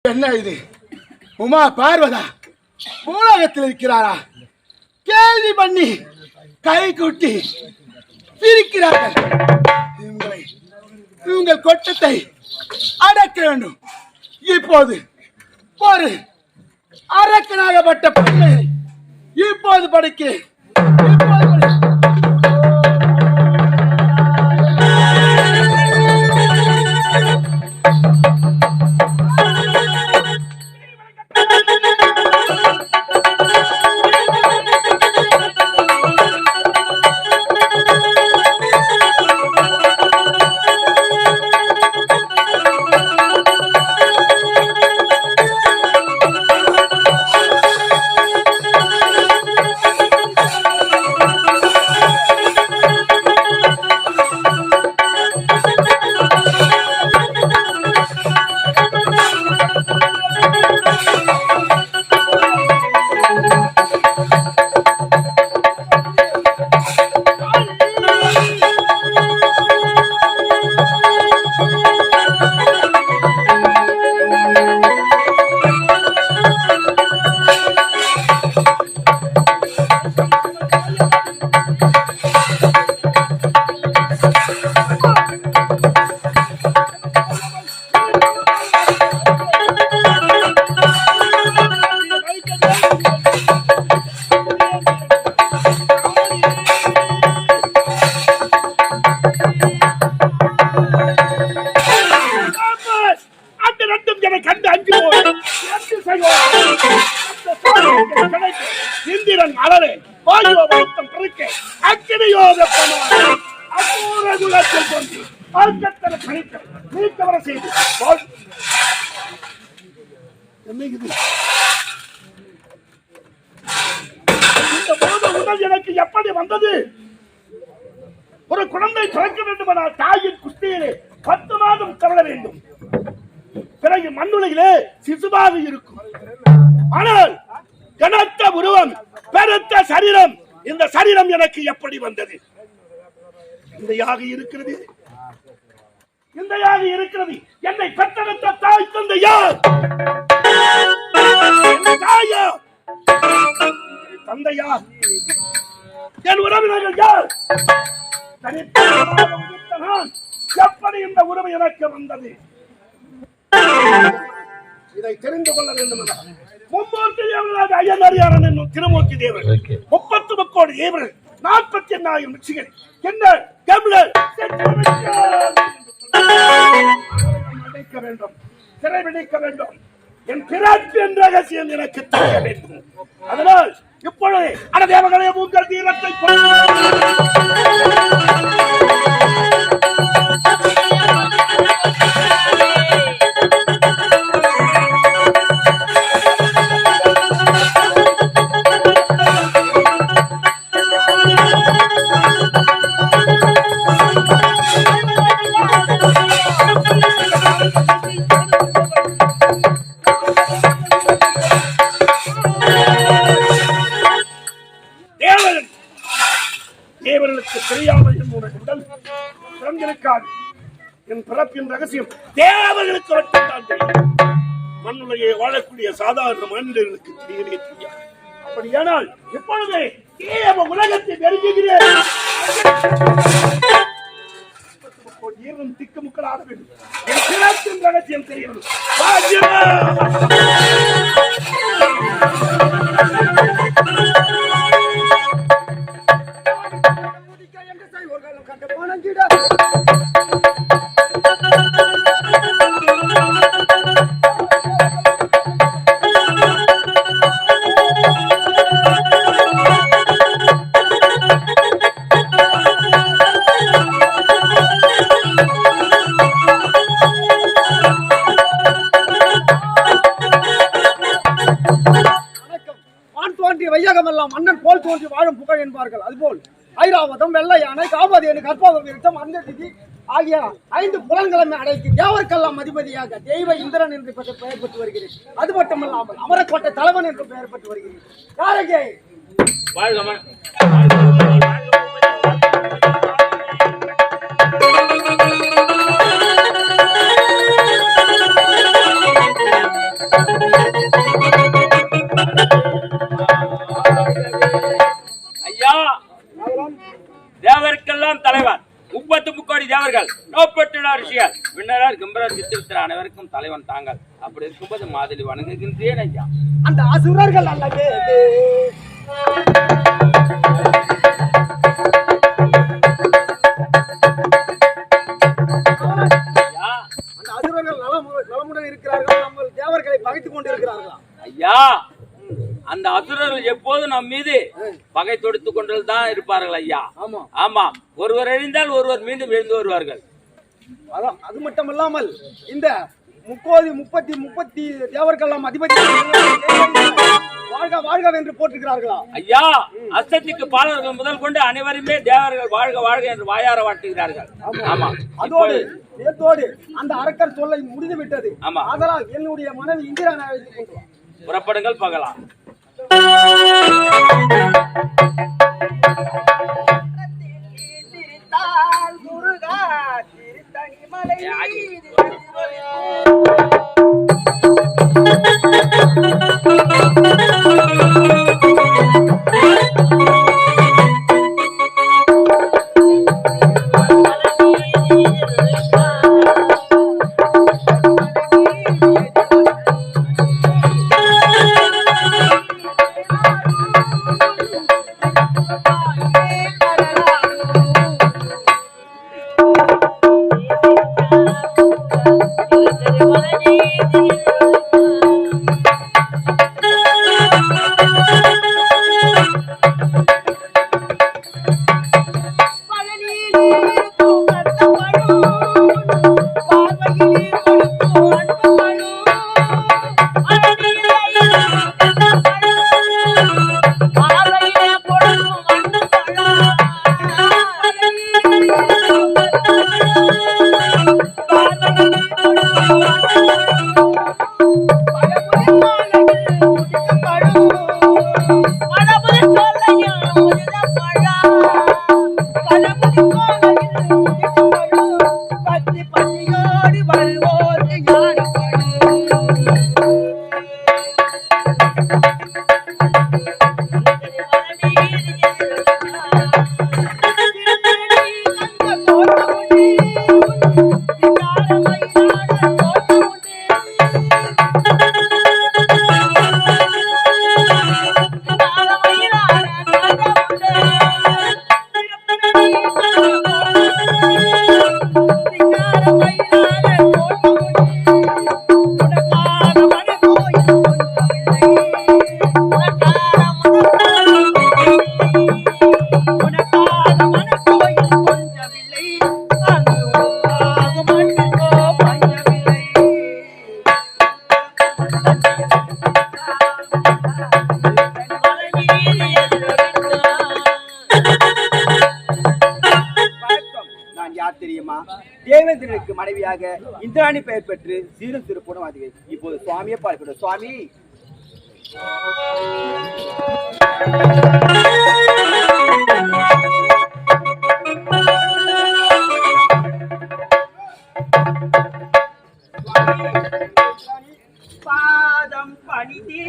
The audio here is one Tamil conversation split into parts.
என்ன இது? உமா பார்வதா பூலோகத்தில் இருக்கிறாரா? கேள்வி பண்ணி கை கூட்டி பிரிக்கிறார்கள். உங்கள் கொட்டத்தை அடக்க வேண்டும். இப்போது ஒரு அரக்கனாகப்பட்ட பிள்ளை இப்போது படிக்கிறேன். இந்திரன் அலரே வாயுவத்தம் பிறக்க அக்கினியோக அபூரகுலத்தில் தோன்றி ஆர்க்கத்தனை கணித்து நீக்கவர செய்து இந்த போது உடல் எனக்கு எப்படி வந்தது? ஒரு குழந்தை பிறக்க வேண்டுமானால் தாயின் குஸ்தியிலே 10 மாதம் கவல வேண்டும். பிறகு மண்ணுலகிலே சிசுவாக இருக்கும். ஆனால் கனத்த உருவம், பெருத்த சரீரம், இந்த சரீரம் எனக்கு எப்படி வந்தது? இந்த யாக இருக்கிறது, இந்த யாக இருக்கிறது. என்னை பெற்றெடுத்த தாய் தந்தை யார்? தாயா தந்தையா? என் உறவினர்கள் யார்? எப்படி இந்த உறவு எனக்கு வந்தது? இதை தெரிந்து கொள்ள வேண்டும். மும்மூர்த்தி தேவர்களாக ஐயனாரியாரன் என்னும் திருமூர்த்தி தேவர், 30 கோடி தேவர்கள், 48,000 ரிஷிகள், என்ன தமிழர் அடைக்க வேண்டும், சிறைபிடிக்க வேண்டும். என் பிறப்பின் ரகசியம் எனக்கு தெரிய வேண்டும். அதனால் இப்பொழுது அந்த தேவர்களே உங்கள் தீரத்தை தேவர்களுக்கு தெரியாமல் உடல் பிறந்திருக்காது. என் பிறப்பின் ரகசியம் தேவர்களுக்கு மட்டும்தான் தெரியும். மண்ணுலகை வாழக்கூடிய சாதாரண மனிதர்களுக்கு தெரியவே தெரியாது. அப்படியானால் இப்பொழுது தேவ உலகத்தை நெருங்குகிறேன். திக்குமுக்களாக வேண்டும். என் பிறப்பின் ரகசியம் தெரியும். வையகமெல்லாம் மன்னன் போல் தோன்றி வாழும் புகழ் என்பார்கள். அதுபோல் ஐராவதம், வெள்ளை யானை, காமதேனு, கற்பக விருட்சம், அந்ததிதி ஆகிய 5 புலன்களை அடைத்து தேவர்க்கெல்லாம் அதிபதியாக தெய்வ இந்திரன் என்று பெயர் பெற்று வருகிறேன். அது மட்டுமல்லாமல் அமரக்கோட்டை தலைவன் என்று பெயர் பெற்று வருகிறேன். யாரகே அனைவருக்கும் தலைவன் தாங்கள். அப்படி இருக்கும்போது மாதலி வணங்குகின்றேன் ஐயா. அந்த அசுரர்கள் அல்லவே அந்த அசுரர்கள் நலமுடன் இருக்கிறார்கள், நம்ம தேவர்களை பகைத்துக் கொண்டு இருக்கிறார்களா ஐயா? அந்த அசுரர்கள் எப்போதும் நம் மீது பகை தொடுத்துக் கொண்டுதான் இருப்பார்கள் ஐயா. ஆமா ஆமா, ஒருவர் எழுந்தால் ஒருவர் மீண்டும் எழுந்து வருவார்கள். அதான், அது மட்டுமல்லாமல் இந்த 30 தேவர்கள் அதிபதி வாழ்க வாழ்க என்று போற்றுகிறார்களா ஐயா? அஸ்தத்திற்கு பாலர்கள் முதல் கொண்டு அனைவருமே தேவர்கள் வாழ்க வாழ்க என்று வாயார வாட்டுகிறார்கள். ஆமா, அதோடு நேத்தோடு அந்த அரக்கர் சொல்லை முடிந்து விட்டது. ஆமா, அதனால் என்னுடைய மனைவி இந்திரானை அழைத்துக் கொண்டு வா. புறப்படுங்கள் பகலாம். தேவேந்திரனுக்கு மனைவியாக இந்திராணி பெயர் பெற்று சீரும் சிறப்புடன் வாழ்கிறேன். இப்போது சுவாமியை பார்க்கிறோம். சுவாமி, பாதம் பணிதே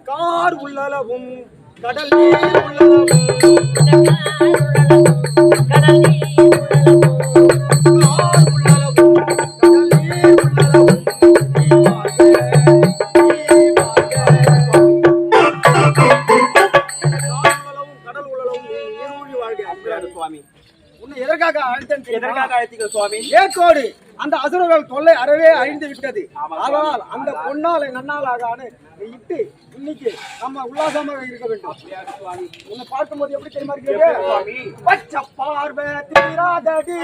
கார் உள்ளளவும் கடல் நீர் உள்ளளவும் கடல் நீர் உள்ளளவும் கடல் நீர் உள்ளளவும் கடல் உள்ளளவும் நீரூழி வாழ்க. சுவாமி, உன்னை எதற்காக அழைத்தீங்க சுவாமி? ஏற்கோடு அந்த அசுரர்கள் தொல்லை அறவே அழிந்து விட்டது. ஆனால் அந்த பொன்னாலை நன்னாளாக இட்டு இன்னைக்கு நம்ம உல்லாசமாக இருக்க வேண்டும். உன்னை பார்க்கும்போது எப்படி தெரியுமா இருக்கிறது? பச்சை பார்வை தீராதடி